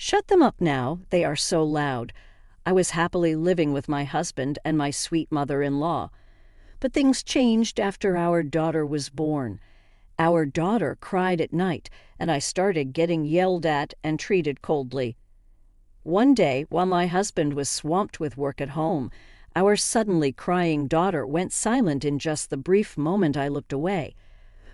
Shut them up now, they are so loud. I was happily living with my husband and my sweet mother-in-law. But things changed after our daughter was born. Our daughter cried at night, and I started getting yelled at and treated coldly. One day, while my husband was swamped with work at home, our suddenly crying daughter went silent in just the brief moment I looked away.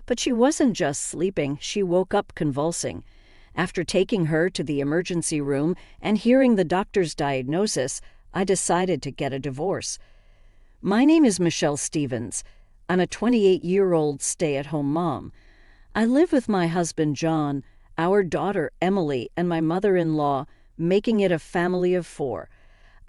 But she wasn't just sleeping, she woke up convulsing. After taking her to the emergency room and hearing the doctor's diagnosis, I decided to get a divorce. My name is Michelle Stevens. I'm a 28-year-old stay-at-home mom. I live with my husband John, our daughter Emily, and my mother-in-law, making it a family of 4.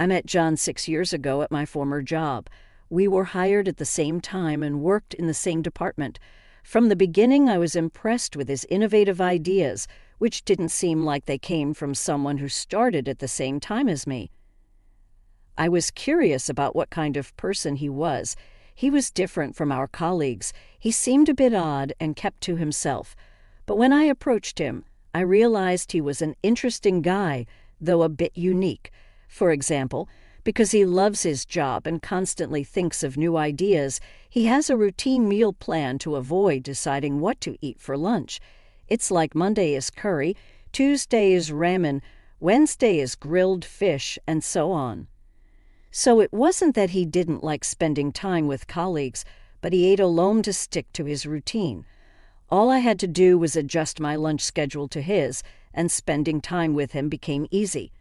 I met John 6 years ago at my former job. We were hired at the same time and worked in the same department. From the beginning, I was impressed with his innovative ideas, which didn't seem like they came from someone who started at the same time as me. I was curious about what kind of person he was. He was different from our colleagues. He seemed a bit odd and kept to himself. But when I approached him, I realized he was an interesting guy, though a bit unique. For example, because he loves his job and constantly thinks of new ideas, he has a routine meal plan to avoid deciding what to eat for lunch. It's like Monday is curry, Tuesday is ramen, Wednesday is grilled fish, and so on. So it wasn't that he didn't like spending time with colleagues, but he ate alone to stick to his routine. All I had to do was adjust my lunch schedule to his, and spending time with him became easy.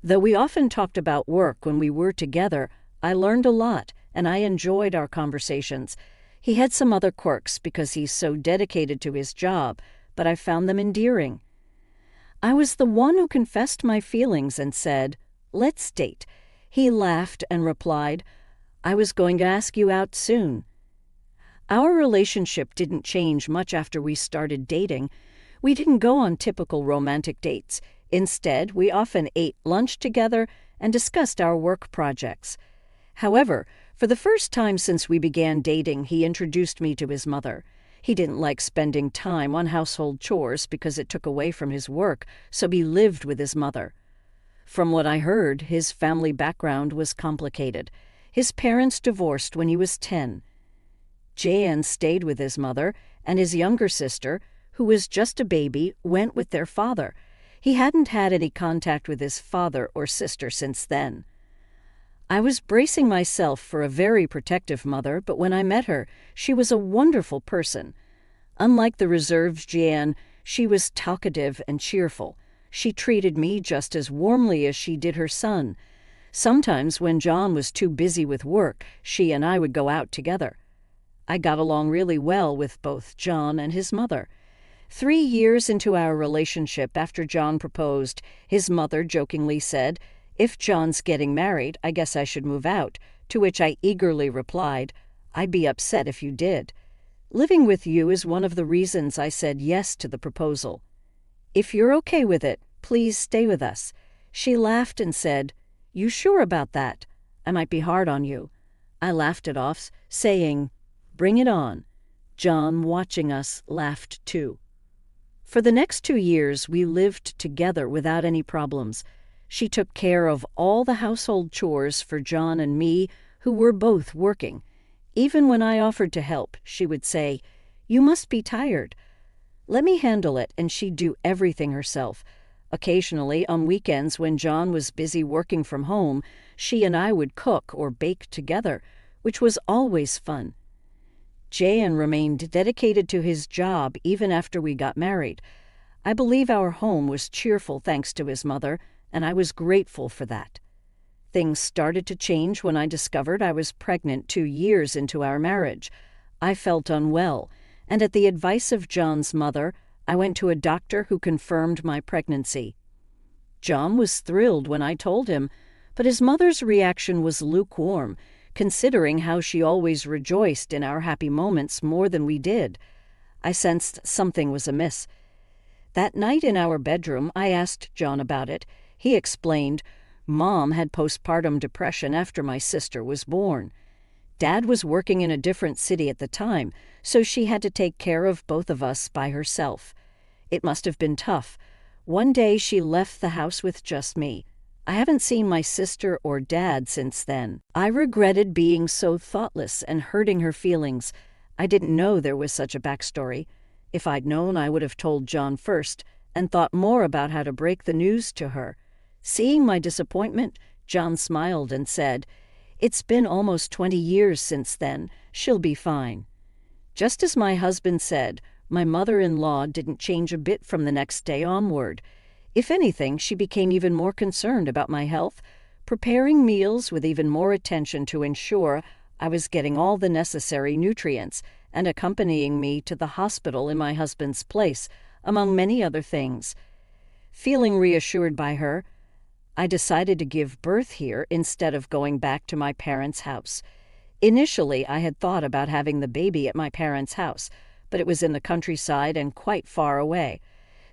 Though we often talked about work when we were together, I learned a lot, and I enjoyed our conversations. He had some other quirks because he's so dedicated to his job, but I found them endearing. I was the one who confessed my feelings and said, "Let's date." He laughed and replied, "I was going to ask you out soon." Our relationship didn't change much after we started dating. We didn't go on typical romantic dates. Instead, we often ate lunch together and discussed our work projects. However, for the first time since we began dating, he introduced me to his mother. He didn't like spending time on household chores because it took away from his work, so he lived with his mother. From what I heard, his family background was complicated. His parents divorced when he was 10. Jan stayed with his mother, and his younger sister, who was just a baby, went with their father. He hadn't had any contact with his father or sister since then. I was bracing myself for a very protective mother, but when I met her, she was a wonderful person. Unlike the reserved Jan, she was talkative and cheerful. She treated me just as warmly as she did her son. Sometimes when John was too busy with work, she and I would go out together. I got along really well with both John and his mother. 3 years into our relationship after John proposed, his mother jokingly said, "If John's getting married, I guess I should move out," to which I eagerly replied, "I'd be upset if you did. Living with you is one of the reasons I said yes to the proposal. If you're okay with it, please stay with us." She laughed and said, "You sure about that? I might be hard on you." I laughed it off, saying, "Bring it on." John, watching us, laughed too. For the next 2 years, we lived together without any problems. She took care of all the household chores for John and me, who were both working. Even when I offered to help, she would say, "You must be tired." Let me handle it, and she'd do everything herself. Occasionally, on weekends when John was busy working from home, she and I would cook or bake together, which was always fun. Jan remained dedicated to his job even after we got married. I believe our home was cheerful thanks to his mother, and I was grateful for that. Things started to change when I discovered I was pregnant 2 years into our marriage. I felt unwell, and at the advice of John's mother, I went to a doctor who confirmed my pregnancy. John was thrilled when I told him, but his mother's reaction was lukewarm, considering how she always rejoiced in our happy moments more than we did. I sensed something was amiss. That night in our bedroom, I asked John about it. He explained, "Mom had postpartum depression after my sister was born. Dad was working in a different city at the time, so she had to take care of both of us by herself. It must have been tough. One day she left the house with just me. I haven't seen my sister or dad since then. I regretted being so thoughtless and hurting her feelings. I didn't know there was such a backstory. If I'd known, I would have told John first and thought more about how to break the news to her. Seeing my disappointment, John smiled and said, "It's been almost 20 years since then. She'll be fine." Just as my husband said, my mother-in-law didn't change a bit from the next day onward. If anything, she became even more concerned about my health, preparing meals with even more attention to ensure I was getting all the necessary nutrients, and accompanying me to the hospital in my husband's place, among many other things. Feeling reassured by her, I decided to give birth here instead of going back to my parents' house. Initially, I had thought about having the baby at my parents' house, but it was in the countryside and quite far away.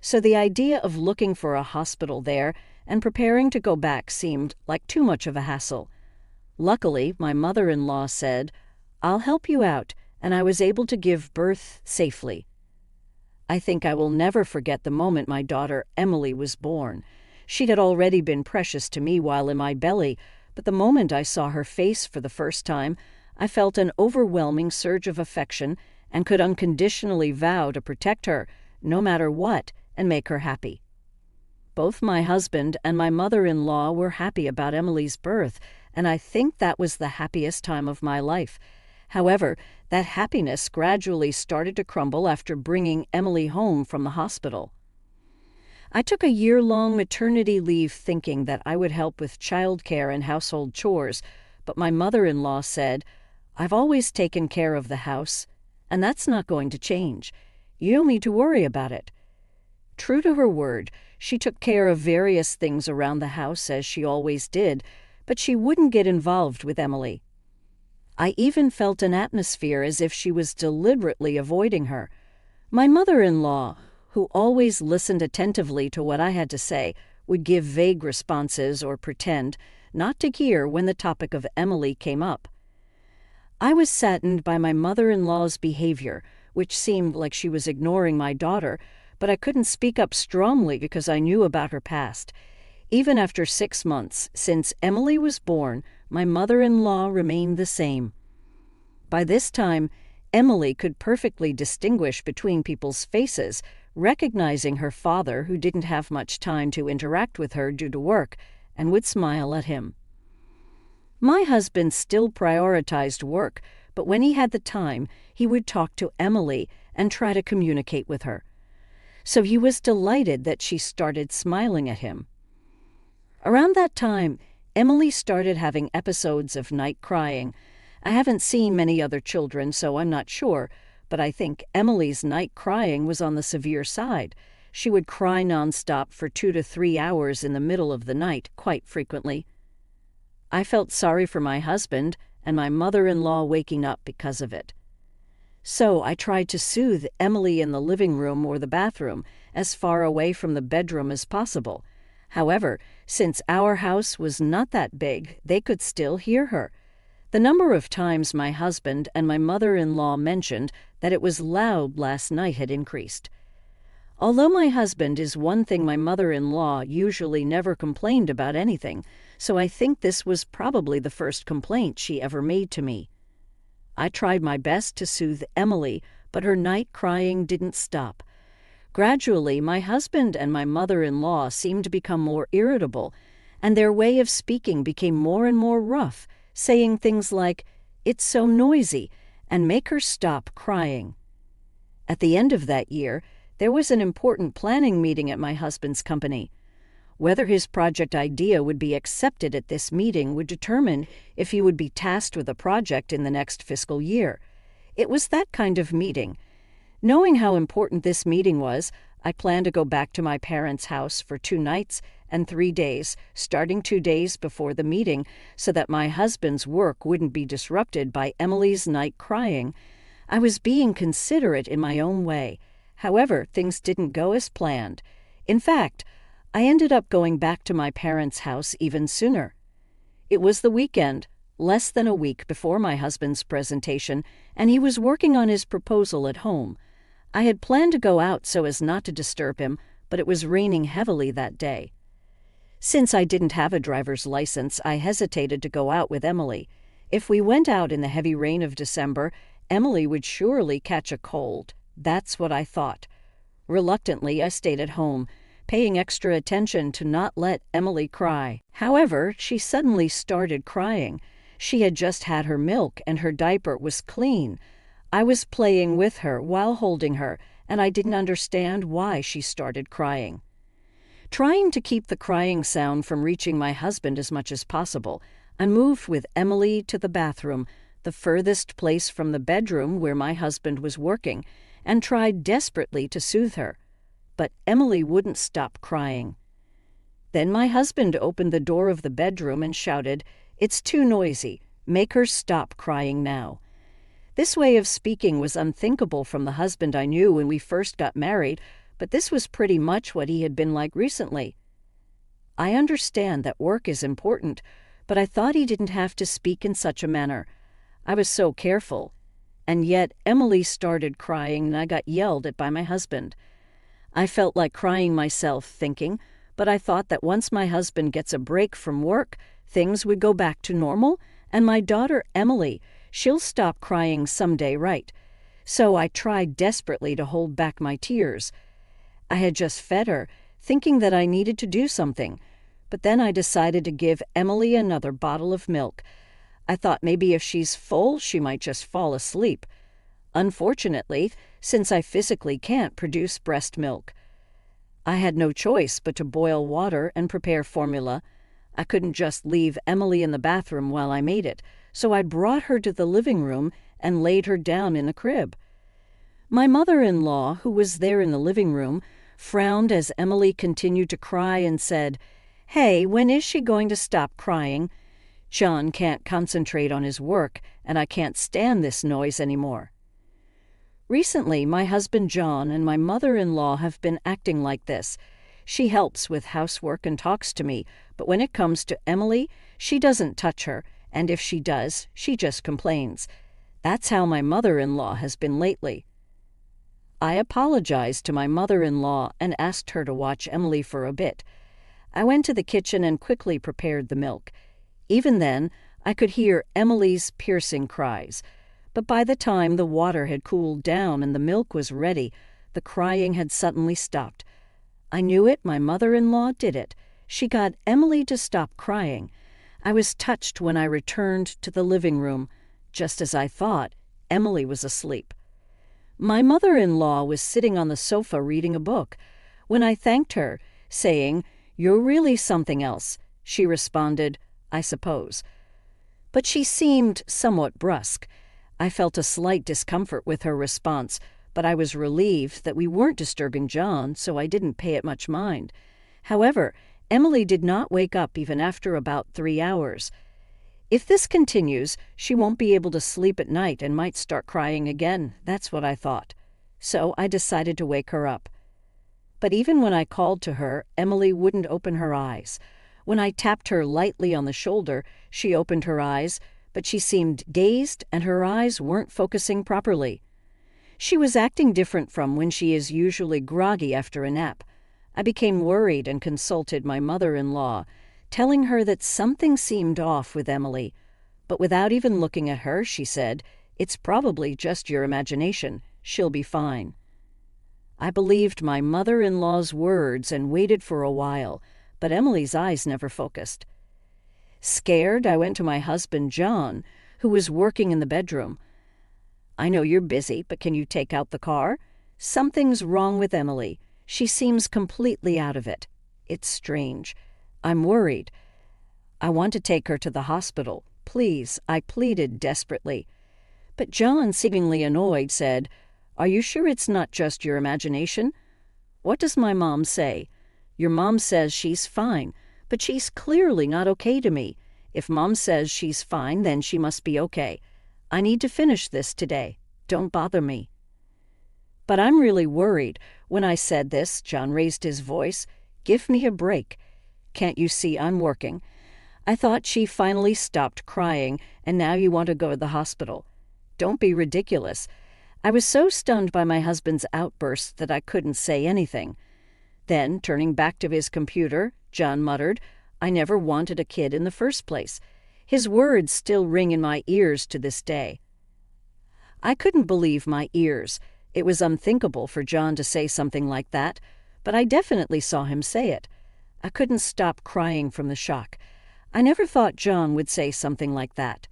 So the idea of looking for a hospital there and preparing to go back seemed like too much of a hassle. Luckily, my mother-in-law said, "I'll help you out," and I was able to give birth safely. I think I will never forget the moment my daughter Emily was born. She had already been precious to me while in my belly, but the moment I saw her face for the first time, I felt an overwhelming surge of affection and could unconditionally vow to protect her, no matter what, and make her happy. Both my husband and my mother-in-law were happy about Emily's birth, and I think that was the happiest time of my life. However, that happiness gradually started to crumble after bringing Emily home from the hospital. I took a year-long maternity leave thinking that I would help with childcare and household chores, but my mother-in-law said, "I've always taken care of the house, and that's not going to change. You don't need to worry about it." True to her word, she took care of various things around the house as she always did, but she wouldn't get involved with Emily. I even felt an atmosphere as if she was deliberately avoiding her. My mother-in-law, who always listened attentively to what I had to say, would give vague responses or pretend not to hear when the topic of Emily came up. I was saddened by my mother-in-law's behavior, which seemed like she was ignoring my daughter, but I couldn't speak up strongly because I knew about her past. Even after 6 months since Emily was born, my mother-in-law remained the same. By this time, Emily could perfectly distinguish between people's faces, recognizing her father, who didn't have much time to interact with her due to work, and would smile at him. My husband still prioritized work, but when he had the time, he would talk to Emily and try to communicate with her. So he was delighted that she started smiling at him. Around that time, Emily started having episodes of night crying. I haven't seen many other children, so I'm not sure, but I think Emily's night crying was on the severe side. She would cry nonstop for 2 to 3 hours in the middle of the night, quite frequently. I felt sorry for my husband and my mother-in-law waking up because of it. So I tried to soothe Emily in the living room or the bathroom, as far away from the bedroom as possible. However, since our house was not that big, they could still hear her. The number of times my husband and my mother-in-law mentioned that it was loud last night had increased. Although my husband is one thing, my mother-in-law usually never complained about anything, so I think this was probably the first complaint she ever made to me. I tried my best to soothe Emily, but her night crying didn't stop. Gradually, my husband and my mother-in-law seemed to become more irritable, and their way of speaking became more and more rough, saying things like, "It's so noisy," and "make her stop crying." At the end of that year, there was an important planning meeting at my husband's company. Whether his project idea would be accepted at this meeting would determine if he would be tasked with a project in the next fiscal year. It was that kind of meeting. Knowing how important this meeting was, I planned to go back to my parents' house for 2 nights and 3 days, starting 2 days before the meeting, so that my husband's work wouldn't be disrupted by Emily's night crying. I was being considerate in my own way. However, things didn't go as planned. In fact, I ended up going back to my parents' house even sooner. It was the weekend, less than a week before my husband's presentation, and he was working on his proposal at home. I had planned to go out so as not to disturb him, but it was raining heavily that day. Since I didn't have a driver's license, I hesitated to go out with Emily. If we went out in the heavy rain of December, Emily would surely catch a cold. That's what I thought. Reluctantly, I stayed at home, paying extra attention to not let Emily cry. However, she suddenly started crying. She had just had her milk and her diaper was clean. I was playing with her while holding her, and I didn't understand why she started crying. Trying to keep the crying sound from reaching my husband as much as possible, I moved with Emily to the bathroom, the furthest place from the bedroom where my husband was working, and tried desperately to soothe her. But Emily wouldn't stop crying. Then my husband opened the door of the bedroom and shouted, "It's too noisy. Make her stop crying now." This way of speaking was unthinkable from the husband I knew when we first got married, but this was pretty much what he had been like recently. I understand that work is important, but I thought he didn't have to speak in such a manner. I was so careful. And yet Emily started crying and I got yelled at by my husband. I felt like crying myself, thinking, but I thought that once my husband gets a break from work, things would go back to normal, and my daughter Emily, she'll stop crying someday, right? So I tried desperately to hold back my tears. I had just fed her, thinking that I needed to do something, but then I decided to give Emily another bottle of milk. I thought maybe if she's full, she might just fall asleep. Unfortunately, since I physically can't produce breast milk, I had no choice but to boil water and prepare formula. I couldn't just leave Emily in the bathroom while I made it, so I brought her to the living room and laid her down in the crib. My mother-in-law, who was there in the living room, frowned as Emily continued to cry and said, "Hey, when is she going to stop crying? John can't concentrate on his work, and I can't stand this noise anymore." Recently, my husband John and my mother-in-law have been acting like this. She helps with housework and talks to me, but when it comes to Emily, she doesn't touch her, and if she does, she just complains. That's how my mother-in-law has been lately. I apologized to my mother-in-law and asked her to watch Emily for a bit. I went to the kitchen and quickly prepared the milk. Even then, I could hear Emily's piercing cries. But by the time the water had cooled down and the milk was ready, the crying had suddenly stopped. I knew it, my mother-in-law did it. She got Emily to stop crying. I was touched when I returned to the living room. Just as I thought, Emily was asleep. My mother-in-law was sitting on the sofa reading a book. When I thanked her, saying, "You're really something else," she responded, "I suppose." But she seemed somewhat brusque. I felt a slight discomfort with her response, but I was relieved that we weren't disturbing John, so I didn't pay it much mind. However, Emily did not wake up even after about 3 hours. If this continues, she won't be able to sleep at night and might start crying again. That's what I thought. So I decided to wake her up. But even when I called to her, Emily wouldn't open her eyes. When I tapped her lightly on the shoulder, she opened her eyes, but she seemed dazed and her eyes weren't focusing properly. She was acting different from when she is usually groggy after a nap. I became worried and consulted my mother-in-law, telling her that something seemed off with Emily. But without even looking at her, she said, "It's probably just your imagination. She'll be fine." I believed my mother-in-law's words and waited for a while, but Emily's eyes never focused. Scared, I went to my husband, John, who was working in the bedroom. "I know you're busy, but can you take out the car? Something's wrong with Emily. She seems completely out of it. It's strange. I'm worried. I want to take her to the hospital. Please," I pleaded desperately. But John, seemingly annoyed, said, "Are you sure it's not just your imagination? What does my mom say? Your mom says she's fine, but she's clearly not okay to me. If Mom says she's fine, then she must be okay. I need to finish this today. Don't bother me." But I'm really worried. When I said this, John raised his voice. "Give me a break. Can't you see I'm working? I thought she finally stopped crying, and now you want to go to the hospital. Don't be ridiculous." I was so stunned by my husband's outburst that I couldn't say anything. Then, turning back to his computer, John muttered, "I never wanted a kid in the first place." His words still ring in my ears to this day. I couldn't believe my ears. It was unthinkable for John to say something like that, but I definitely saw him say it. I couldn't stop crying from the shock. I never thought John would say something like that.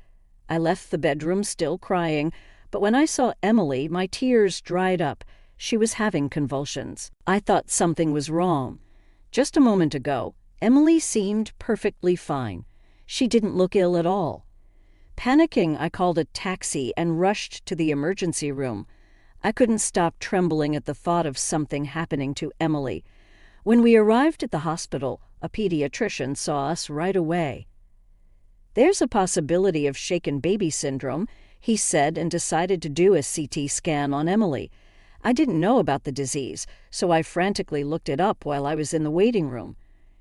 I left the bedroom still crying, but when I saw Emily, my tears dried up. She was having convulsions. I thought something was wrong. Just a moment ago, Emily seemed perfectly fine. She didn't look ill at all. Panicking, I called a taxi and rushed to the emergency room. I couldn't stop trembling at the thought of something happening to Emily. When we arrived at the hospital, a pediatrician saw us right away. "There's a possibility of shaken baby syndrome," he said, and decided to do a CT scan on Emily. I didn't know about the disease, so I frantically looked it up while I was in the waiting room.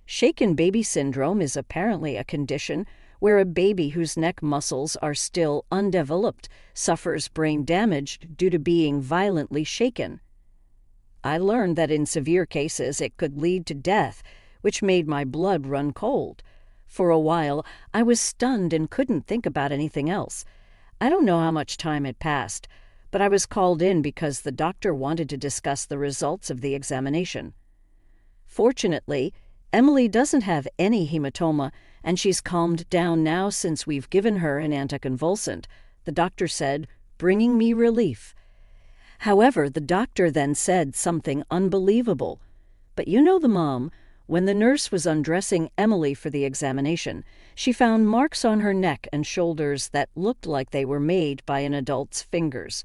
Shaken baby syndrome is apparently a condition where a baby whose neck muscles are still undeveloped suffers brain damage due to being violently shaken. I learned that in severe cases it could lead to death, which made my blood run cold. For a while, I was stunned and couldn't think about anything else. I don't know how much time had passed, but I was called in because the doctor wanted to discuss the results of the examination. Fortunately, Emily doesn't have any hematoma, and she's calmed down now since we've given her an anticonvulsant, the doctor said, bringing me relief. However, the doctor then said something unbelievable. "But you know the mom. When the nurse was undressing Emily for the examination, she found marks on her neck and shoulders that looked like they were made by an adult's fingers."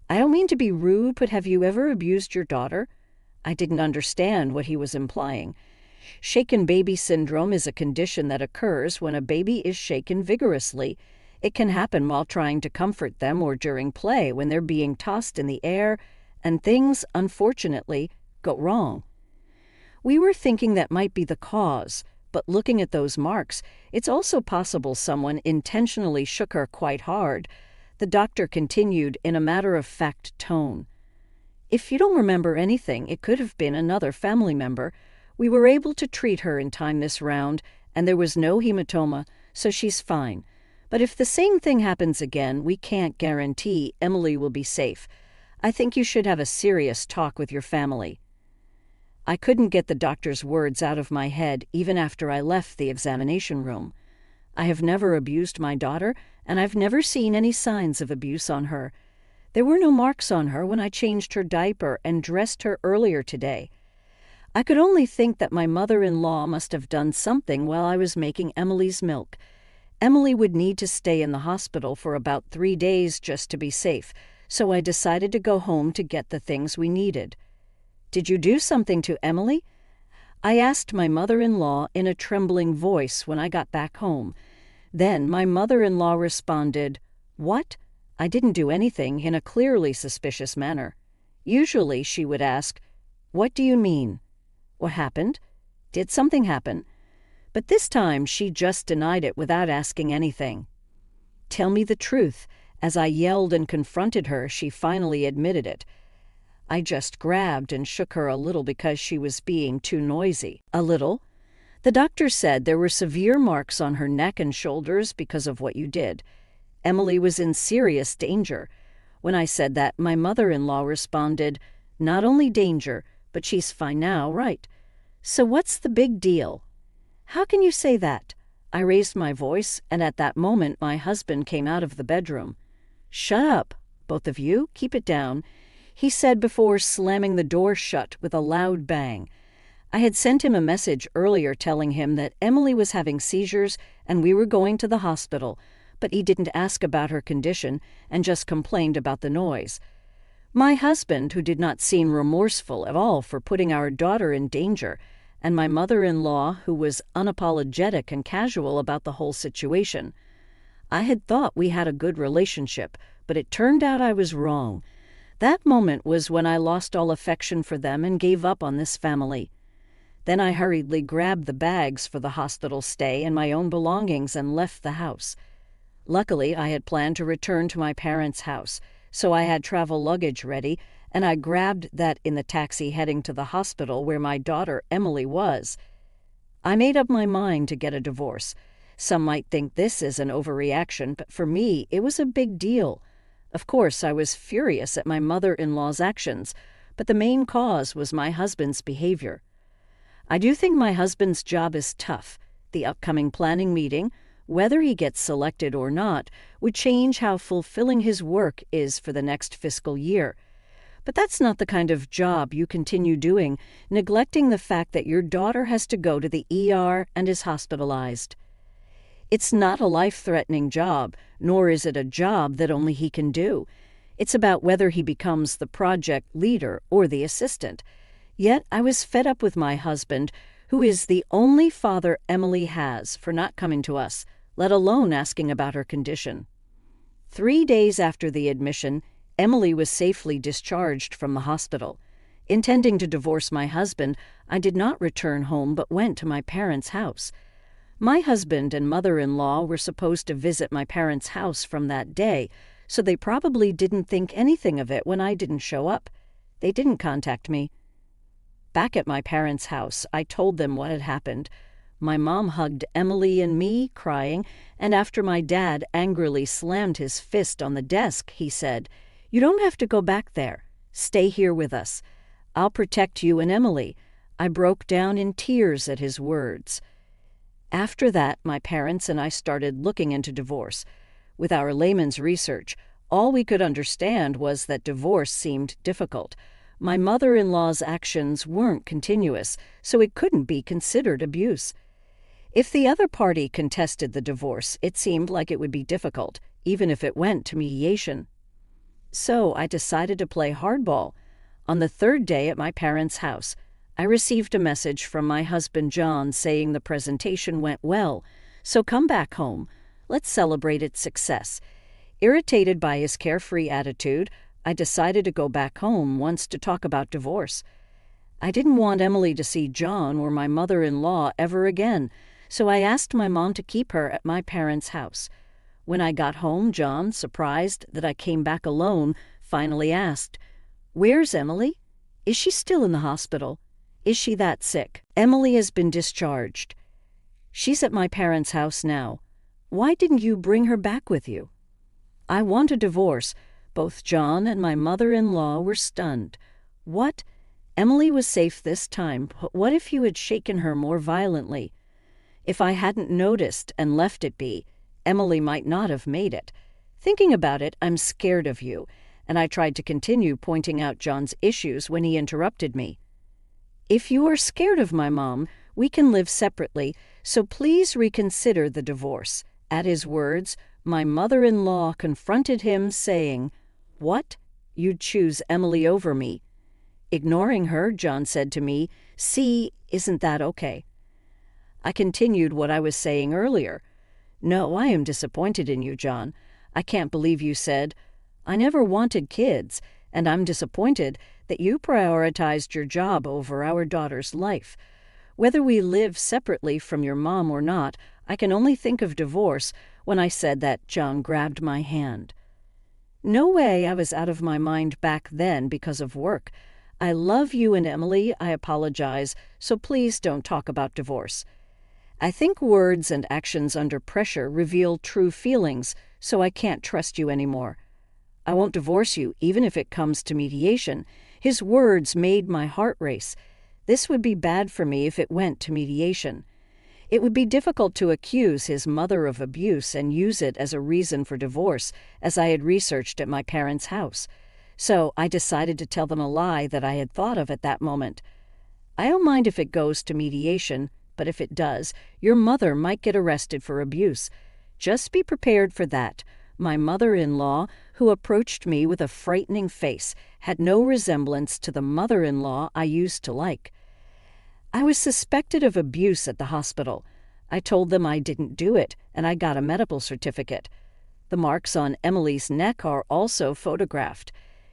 I don't mean to be rude, but have you ever abused your daughter? I didn't understand what he was implying. Shaken baby syndrome is a condition that occurs when a baby is shaken vigorously. It can happen while trying to comfort them or during play when they're being tossed in the air, and things, unfortunately, go wrong. We were thinking that might be the cause, but looking at those marks, it's also possible someone intentionally shook her quite hard. The doctor continued in a matter-of-fact tone. "If you don't remember anything, it could have been another family member. We were able to treat her in time this round, and there was no hematoma, so she's fine. But if the same thing happens again, we can't guarantee Emily will be safe. I think you should have a serious talk with your family." I couldn't get the doctor's words out of my head even after I left the examination room. I have never abused my daughter, and I've never seen any signs of abuse on her. There were no marks on her when I changed her diaper and dressed her earlier today. I could only think that my mother-in-law must have done something while I was making Emily's milk. Emily would need to stay in the hospital for about 3 days just to be safe, so I decided to go home to get the things we needed. "Did you do something to Emily?" I asked my mother-in-law in a trembling voice when I got back home. Then my mother-in-law responded, "What?" I didn't do anything, in a clearly suspicious manner. Usually she would ask, "What do you mean? What happened? Did something happen?" But this time she just denied it without asking anything. "Tell me the truth." As I yelled and confronted her, she finally admitted it. I just grabbed and shook her a little because she was being too noisy. "A little?" "The doctor said there were severe marks on her neck and shoulders because of what you did. Emily was in serious danger." When I said that, my mother-in-law responded, "Not only danger, but she's fine now, right? So what's the big deal?" "How can you say that?" I raised my voice, and at that moment my husband came out of the bedroom. "Shut up, both of you. Keep it down," he said before slamming the door shut with a loud bang. I had sent him a message earlier telling him that Emily was having seizures and we were going to the hospital, but he didn't ask about her condition and just complained about the noise. My husband, who did not seem remorseful at all for putting our daughter in danger, and my mother-in-law, who was unapologetic and casual about the whole situation. I had thought we had a good relationship, but it turned out I was wrong. That moment was when I lost all affection for them and gave up on this family. Then I hurriedly grabbed the bags for the hospital stay and my own belongings and left the house. Luckily, I had planned to return to my parents' house, so I had travel luggage ready, and I grabbed that in the taxi heading to the hospital where my daughter Emily was. I made up my mind to get a divorce. Some might think this is an overreaction, but for me, it was a big deal. Of course, I was furious at my mother-in-law's actions, but the main cause was my husband's behavior. I do think my husband's job is tough. The upcoming planning meeting, whether he gets selected or not, would change how fulfilling his work is for the next fiscal year. But that's not the kind of job you continue doing, neglecting the fact that your daughter has to go to the ER and is hospitalized. It's not a life-threatening job, nor is it a job that only he can do. It's about whether he becomes the project leader or the assistant. Yet I was fed up with my husband, who is the only father Emily has, for not coming to us, let alone asking about her condition. 3 days after the admission, Emily was safely discharged from the hospital. Intending to divorce my husband, I did not return home but went to my parents' house. My husband and mother-in-law were supposed to visit my parents' house from that day, so they probably didn't think anything of it when I didn't show up. They didn't contact me. Back at my parents' house, I told them what had happened. My mom hugged Emily and me, crying, and after my dad angrily slammed his fist on the desk, he said, "You don't have to go back there. Stay here with us. I'll protect you and Emily." I broke down in tears at his words. After that, my parents and I started looking into divorce. With our layman's research, all we could understand was that divorce seemed difficult. My mother-in-law's actions weren't continuous, so it couldn't be considered abuse. If the other party contested the divorce, it seemed like it would be difficult, even if it went to mediation. So I decided to play hardball. On the third day at my parents' house, I received a message from my husband John saying the presentation went well, so come back home. Let's celebrate its success. Irritated by his carefree attitude, I decided to go back home once to talk about divorce. I didn't want Emily to see John or my mother-in-law ever again, so I asked my mom to keep her at my parents' house. When I got home, John, surprised that I came back alone, finally asked, "Where's Emily? Is she still in the hospital? Is she that sick?" "Emily has been discharged. She's at my parents' house now. Why didn't you bring her back with you?" I want a divorce. Both John and my mother-in-law were stunned. What? Emily was safe this time, but what if you had shaken her more violently? If I hadn't noticed and left it be, Emily might not have made it. Thinking about it, I'm scared of you, and I tried to continue pointing out John's issues when he interrupted me. "If you are scared of my mom, we can live separately, so please reconsider the divorce." At his words, my mother-in-law confronted him, saying, "What? You'd choose Emily over me?" Ignoring her, John said to me, "See, isn't that okay?" I continued what I was saying earlier. "No, I am disappointed in you, John. I can't believe you said, 'I never wanted kids,' and I'm disappointed that you prioritized your job over our daughter's life. Whether we live separately from your mom or not, I can only think of divorce." When I said that, John grabbed my hand. No way I was out of my mind back then because of work. "I love you and Emily, I apologize, so please don't talk about divorce." I think words and actions under pressure reveal true feelings, so I can't trust you anymore. "I won't divorce you, even if it comes to mediation." His words made my heart race. This would be bad for me if it went to mediation. It would be difficult to accuse his mother of abuse and use it as a reason for divorce, as I had researched at my parents' house. So I decided to tell them a lie that I had thought of at that moment. "I don't mind if it goes to mediation, but if it does, your mother might get arrested for abuse. Just be prepared for that." My mother-in-law, who approached me with a frightening face, had no resemblance to the mother-in-law I used to like. I was suspected of abuse at the hospital. I told them I didn't do it, and I got a medical certificate. The marks on Emily's neck are also photographed.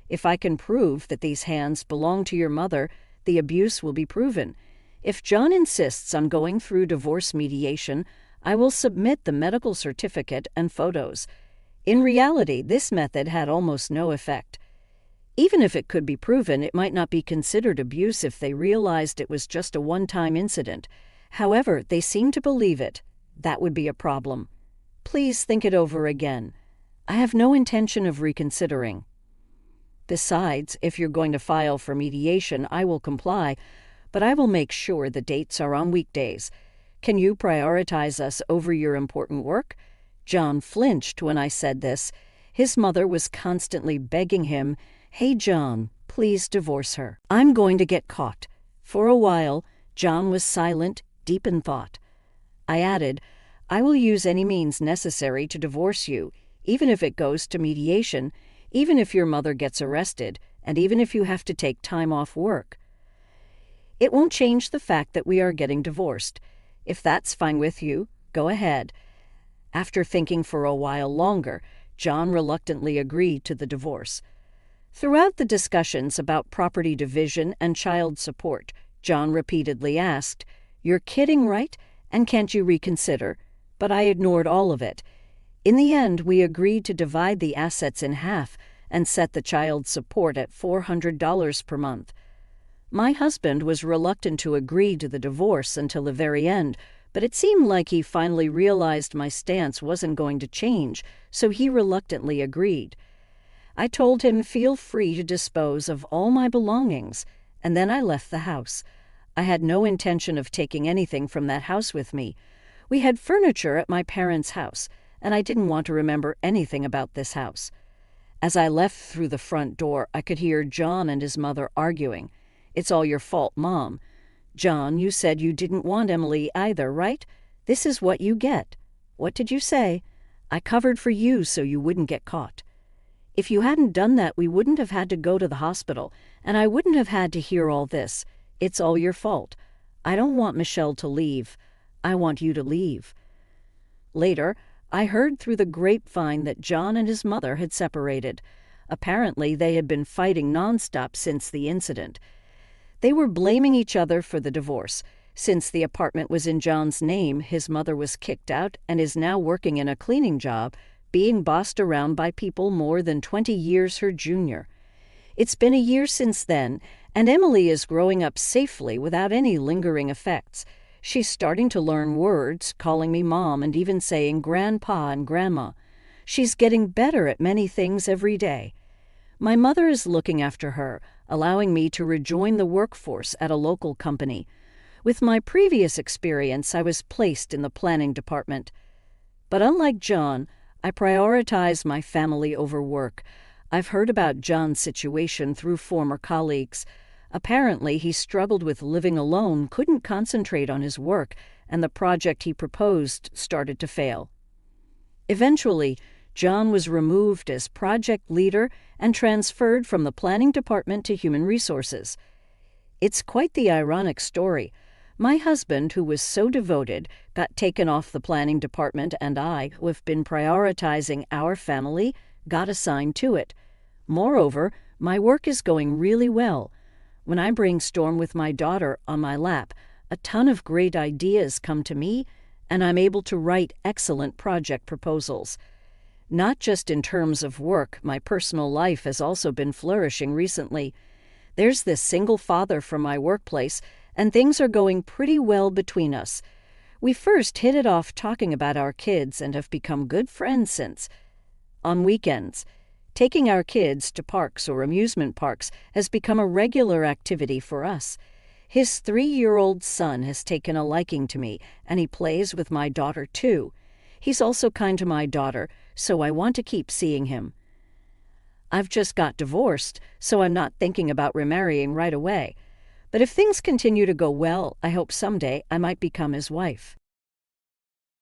If I can prove that these hands belong to your mother, the abuse will be proven. If John insists on going through divorce mediation, I will submit the medical certificate and photos. In reality, this method had almost no effect. Even if it could be proven, it might not be considered abuse if they realized it was just a one-time incident. However, they seem to believe it. That would be a problem. Please think it over again. I have no intention of reconsidering. Besides, if you're going to file for mediation, I will comply, but I will make sure the dates are on weekdays. Can you prioritize us over your important work?" John flinched when I said this. His mother was constantly begging him, "Hey, John, please divorce her. I'm going to get caught." For a while, John was silent, deep in thought. I added, "I will use any means necessary to divorce you, even if it goes to mediation, even if your mother gets arrested, and even if you have to take time off work. It won't change the fact that we are getting divorced. If that's fine with you, go ahead." After thinking for a while longer, John reluctantly agreed to the divorce. Throughout the discussions about property division and child support, John repeatedly asked, "You're kidding, right? And can't you reconsider?" But I ignored all of it. In the end, we agreed to divide the assets in half and set the child support at $400 per month. My husband was reluctant to agree to the divorce until the very end, but it seemed like he finally realized my stance wasn't going to change, so he reluctantly agreed. I told him feel free to dispose of all my belongings, and then I left the house. I had no intention of taking anything from that house with me. We had furniture at my parents' house, and I didn't want to remember anything about this house. As I left through the front door, I could hear John and his mother arguing. "It's all your fault, Mom. John, you said you didn't want Emily either, right? This is what you get." "What did you say?" "I covered for you so you wouldn't get caught. If you hadn't done that, we wouldn't have had to go to the hospital, and I wouldn't have had to hear all this. It's all your fault. I don't want Michelle to leave. I want you to leave." Later, I heard through the grapevine that John and his mother had separated. Apparently, they had been fighting nonstop since the incident. They were blaming each other for the divorce. Since the apartment was in John's name, his mother was kicked out and is now working in a cleaning job, being bossed around by people more than 20 years her junior. It's been a year since then, and Emily is growing up safely without any lingering effects. She's starting to learn words, calling me Mom and even saying Grandpa and Grandma. She's getting better at many things every day. My mother is looking after her, allowing me to rejoin the workforce at a local company. With my previous experience, I was placed in the planning department. But unlike John, I prioritize my family over work. I've heard about John's situation through former colleagues. Apparently, he struggled with living alone, couldn't concentrate on his work, and the project he proposed started to fail. Eventually, John was removed as project leader and transferred from the planning department to human resources. It's quite the ironic story. My husband, who was so devoted, got taken off the planning department, and I, who have been prioritizing our family, got assigned to it. Moreover, my work is going really well. When I brainstorm with my daughter on my lap, a ton of great ideas come to me, and I'm able to write excellent project proposals. Not just in terms of work, my personal life has also been flourishing recently. There's this single father from my workplace, and things are going pretty well between us. We first hit it off talking about our kids and have become good friends since. On weekends, taking our kids to parks or amusement parks has become a regular activity for us. His 3-year-old son has taken a liking to me, and he plays with my daughter too. He's also kind to my daughter, so I want to keep seeing him. I've just got divorced, so I'm not thinking about remarrying right away. But if things continue to go well, I hope someday I might become his wife.